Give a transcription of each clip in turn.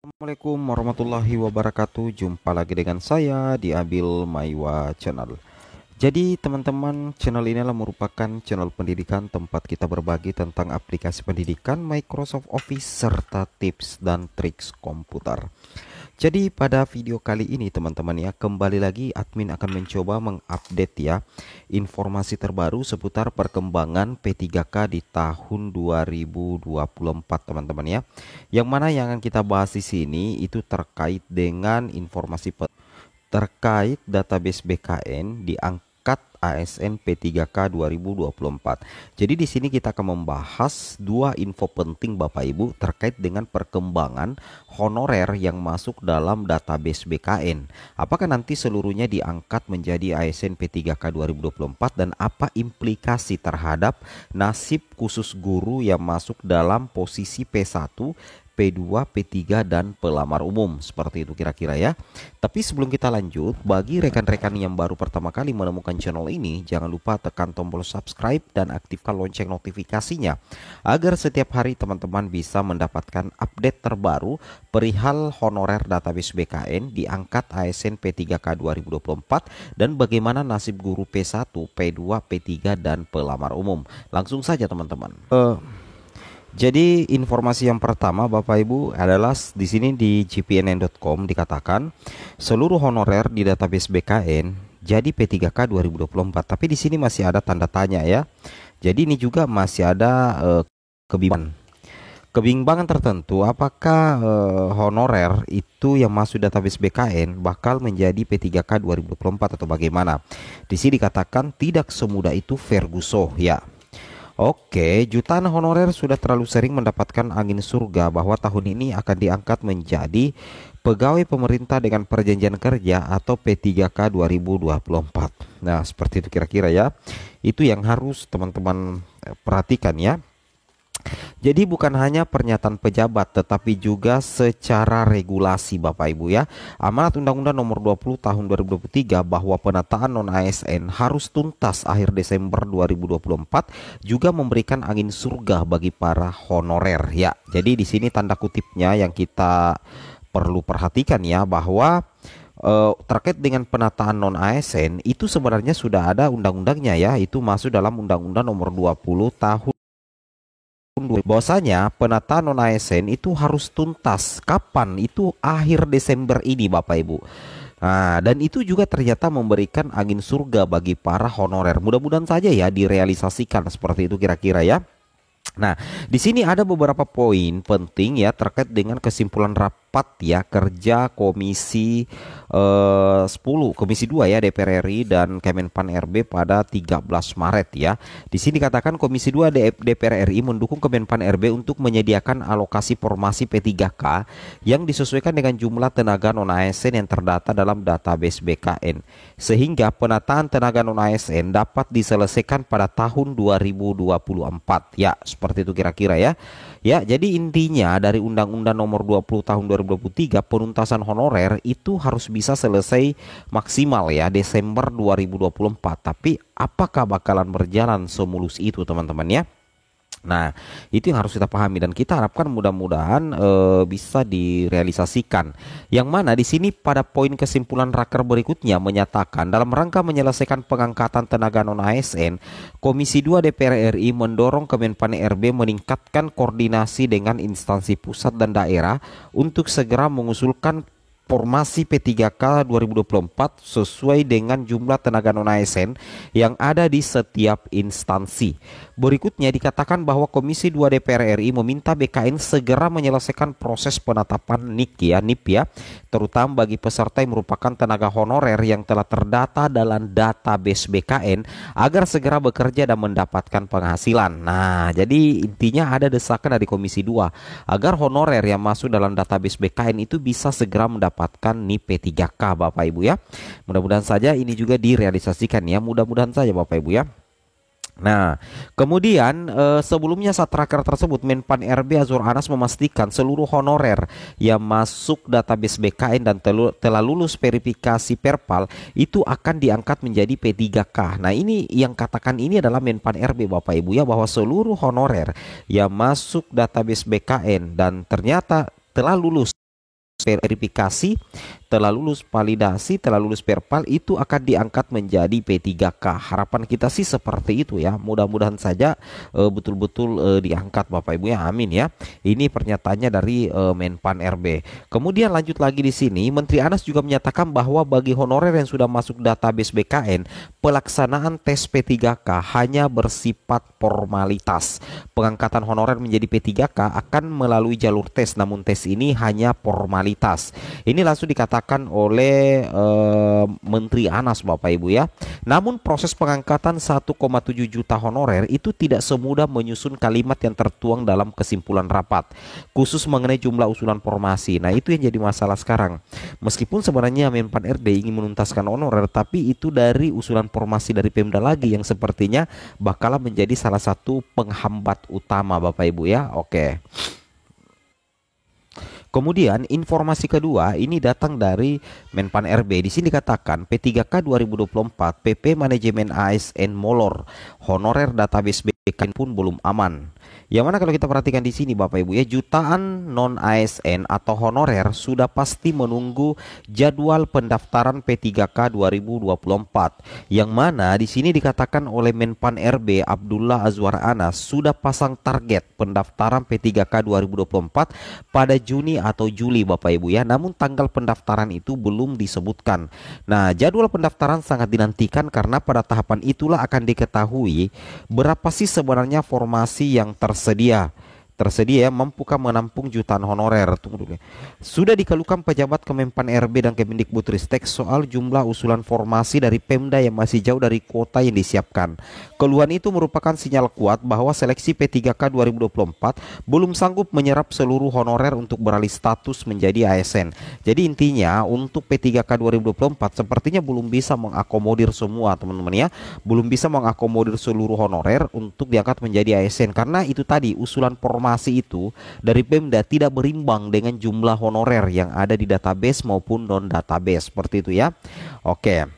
Assalamualaikum warahmatullahi wabarakatuh. Jumpa lagi dengan saya di Abil Maiwa Channel. Jadi teman-teman, channel ini adalah merupakan channel pendidikan tempat kita berbagi tentang aplikasi pendidikan Microsoft Office serta tips dan triks komputer. Jadi pada video kali ini teman-teman ya, kembali lagi admin akan mencoba mengupdate ya informasi terbaru seputar perkembangan P3K di tahun 2024 teman-teman ya. Yang mana yang akan kita bahas di sini itu terkait dengan informasi terkait database BKN diangkat ASN P3K 2024. Jadi di sini kita akan membahas dua info penting Bapak Ibu terkait dengan perkembangan honorer yang masuk dalam database BKN. Apakah nanti seluruhnya diangkat menjadi ASN P3K 2024 dan apa implikasi terhadap nasib khusus guru yang masuk dalam posisi P1, P2, P3 dan pelamar umum, seperti itu kira-kira ya. Tapi sebelum kita lanjut, bagi rekan-rekan yang baru pertama kali menemukan channel ini, jangan lupa tekan tombol subscribe dan aktifkan lonceng notifikasinya agar setiap hari teman-teman bisa mendapatkan update terbaru perihal honorer database BKN diangkat ASN P3K 2024 dan bagaimana nasib guru P1, P2, P3 dan pelamar umum. Langsung saja teman-teman. Jadi informasi yang pertama Bapak Ibu adalah di sini di gpnn.com dikatakan seluruh honorer di database BKN jadi P3K 2024. Tapi di sini masih ada tanda tanya ya. Jadi ini juga masih ada kebimbangan tertentu apakah honorer itu yang masuk database BKN bakal menjadi P3K 2024 atau bagaimana. Di sini dikatakan tidak semudah itu Ferguson ya. Oke, jutaan honorer sudah terlalu sering mendapatkan angin surga bahwa tahun ini akan diangkat menjadi pegawai pemerintah dengan perjanjian kerja atau P3K 2024. Nah, seperti itu kira-kira ya. Itu yang harus teman-teman perhatikan ya. Jadi bukan hanya pernyataan pejabat tetapi juga secara regulasi Bapak Ibu ya. Amanat Undang-Undang Nomor 20 Tahun 2023 bahwa penataan non-ASN harus tuntas akhir Desember 2024 juga memberikan angin surga bagi para honorer ya. Jadi di sini tanda kutipnya yang kita perlu perhatikan ya bahwa terkait dengan penataan non-ASN itu sebenarnya sudah ada undang-undangnya ya. Itu masuk dalam Undang-Undang Nomor 20 Tahun bahwasanya penataan non ASN itu harus tuntas. Kapan? Itu akhir Desember ini Bapak Ibu. Nah, dan itu juga ternyata memberikan angin surga bagi para honorer. Mudah-mudahan saja ya direalisasikan seperti itu kira-kira ya. Nah, di sini ada beberapa poin penting ya terkait dengan kesimpulan rapat ya kerja Komisi 10, Komisi 2 ya DPR RI dan Kemenpan RB pada 13 Maret ya. Di sini katakan Komisi 2 DPR RI mendukung Kemenpan RB untuk menyediakan alokasi formasi P3K yang disesuaikan dengan jumlah tenaga non-ASN yang terdata dalam database BKN sehingga penataan tenaga non-ASN dapat diselesaikan pada tahun 2024 ya. Seperti itu kira-kira ya. Ya, jadi intinya dari Undang-Undang Nomor 20 Tahun 2023 penuntasan honorer itu harus bisa selesai maksimal ya Desember 2024. Tapi apakah bakalan berjalan semulus itu teman-teman ya? Nah, itu yang harus kita pahami dan kita harapkan mudah-mudahan bisa direalisasikan. Yang mana di sini pada poin kesimpulan raker berikutnya menyatakan dalam rangka menyelesaikan pengangkatan tenaga non ASN, Komisi 2 DPR RI mendorong Kemenpan RB meningkatkan koordinasi dengan instansi pusat dan daerah untuk segera mengusulkan formasi P3K 2024 sesuai dengan jumlah tenaga non-ASN yang ada di setiap instansi. Berikutnya dikatakan bahwa Komisi 2 DPR RI meminta BKN segera menyelesaikan proses penetapan NIP ya, terutama bagi peserta yang merupakan tenaga honorer yang telah terdata dalam database BKN agar segera bekerja dan mendapatkan penghasilan. Nah, jadi intinya ada desakan dari Komisi 2 agar honorer yang masuk dalam database BKN itu bisa segera mendapatkan NIP P3K Bapak Ibu ya. Mudah-mudahan saja ini juga direalisasikan ya. Mudah-mudahan saja Bapak Ibu ya. Nah, kemudian sebelumnya saat raker tersebut Menpan RB Azwar Anas memastikan seluruh honorer yang masuk database BKN dan telah lulus verifikasi Perpal itu akan diangkat menjadi P3K. Nah, ini yang katakan ini adalah Menpan RB Bapak Ibu ya, bahwa seluruh honorer yang masuk database BKN dan ternyata telah lulus verifikasi, telah lulus validasi, telah lulus perpal, itu akan diangkat menjadi P3K. Harapan kita sih seperti itu ya. Mudah-mudahan saja betul-betul diangkat Bapak Ibu ya. Amin ya. Ini pernyataannya dari Menpan RB. Kemudian lanjut lagi di sini, Menteri Anas juga menyatakan bahwa bagi honorer yang sudah masuk database BKN, pelaksanaan tes P3K hanya bersifat formalitas. Pengangkatan honorer menjadi P3K akan melalui jalur tes, namun tes ini hanya formalitas. Ini langsung dikatakan oleh Menteri Anas Bapak Ibu ya. Namun proses pengangkatan 1,7 juta honorer itu tidak semudah menyusun kalimat yang tertuang dalam kesimpulan rapat, khusus mengenai jumlah usulan formasi. Nah itu yang jadi masalah sekarang. Meskipun sebenarnya Menpan RB ingin menuntaskan honorer, tapi itu dari usulan formasi dari Pemda lagi yang sepertinya bakal menjadi salah satu penghambat utama Bapak Ibu ya. Oke. Kemudian informasi kedua ini datang dari Menpan RB. Di sini dikatakan P3K 2024 PP manajemen ASN molor, honorer database BKN pun belum aman. Yang mana kalau kita perhatikan di sini Bapak Ibu ya, jutaan non ASN atau honorer sudah pasti menunggu jadwal pendaftaran P3K 2024. Yang mana di sini dikatakan oleh Menpan RB Abdullah Azwar Anas sudah pasang target pendaftaran P3K 2024 pada Juni atau Juli Bapak Ibu ya. Namun tanggal pendaftaran itu belum disebutkan. Nah, jadwal pendaftaran sangat dinantikan karena pada tahapan itulah akan diketahui berapa sih sebenarnya formasi yang tersedia ya, mampukah menampung jutaan honorer. Tunggu dulu ya. Sudah dikeluhkan pejabat Kemenpan RB dan Kemendikbudristek soal jumlah usulan formasi dari Pemda yang masih jauh dari kuota yang disiapkan. Keluhan itu merupakan sinyal kuat bahwa seleksi P3K 2024 belum sanggup menyerap seluruh honorer untuk beralih status menjadi ASN. Jadi intinya untuk P3K 2024 sepertinya belum bisa mengakomodir semua teman-teman ya. Belum bisa mengakomodir seluruh honorer untuk diangkat menjadi ASN karena itu tadi usulan formasi itu dari Pemda tidak berimbang dengan jumlah honorer yang ada di database maupun non database seperti itu ya. Oke.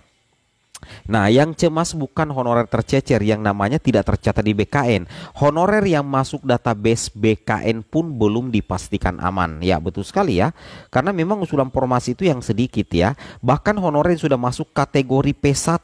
Nah, yang cemas bukan honorer tercecer yang namanya tidak tercatat di BKN. Honorer yang masuk database BKN pun belum dipastikan aman. Ya, betul sekali ya. Karena memang usulan formasi itu yang sedikit ya. Bahkan honorer yang sudah masuk kategori P1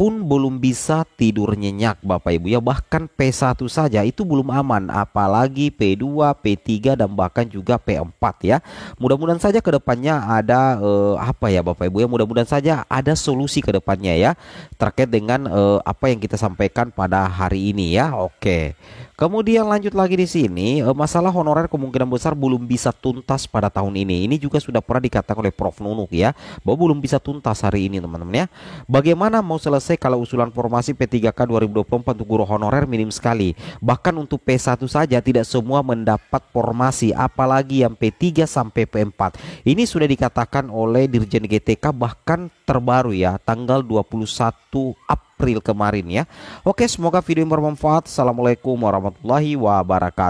pun belum bisa tidur nyenyak Bapak Ibu ya. Bahkan P1 saja itu belum aman, apalagi P2, P3 dan bahkan juga P4 ya. Mudah-mudahan saja kedepannya ada apa ya Bapak Ibu ya, mudah-mudahan saja ada solusi kedepannya ya terkait dengan apa yang kita sampaikan pada hari ini ya. Oke. Kemudian lanjut lagi di sini, masalah honorer kemungkinan besar belum bisa tuntas pada tahun ini. Ini juga sudah pernah dikatakan oleh Prof Nunuk ya, bahwa belum bisa tuntas hari ini teman-teman ya. Bagaimana mau selesai kalau usulan formasi P3K 2024 untuk guru honorer minim sekali. Bahkan untuk P1 saja tidak semua mendapat formasi, apalagi yang P3 sampai P4. Ini sudah dikatakan oleh Dirjen GTK bahkan terbaru ya, tanggal 21 April kemarin ya. Oke, semoga video ini bermanfaat. Assalamualaikum warahmatullahi wabarakatuh.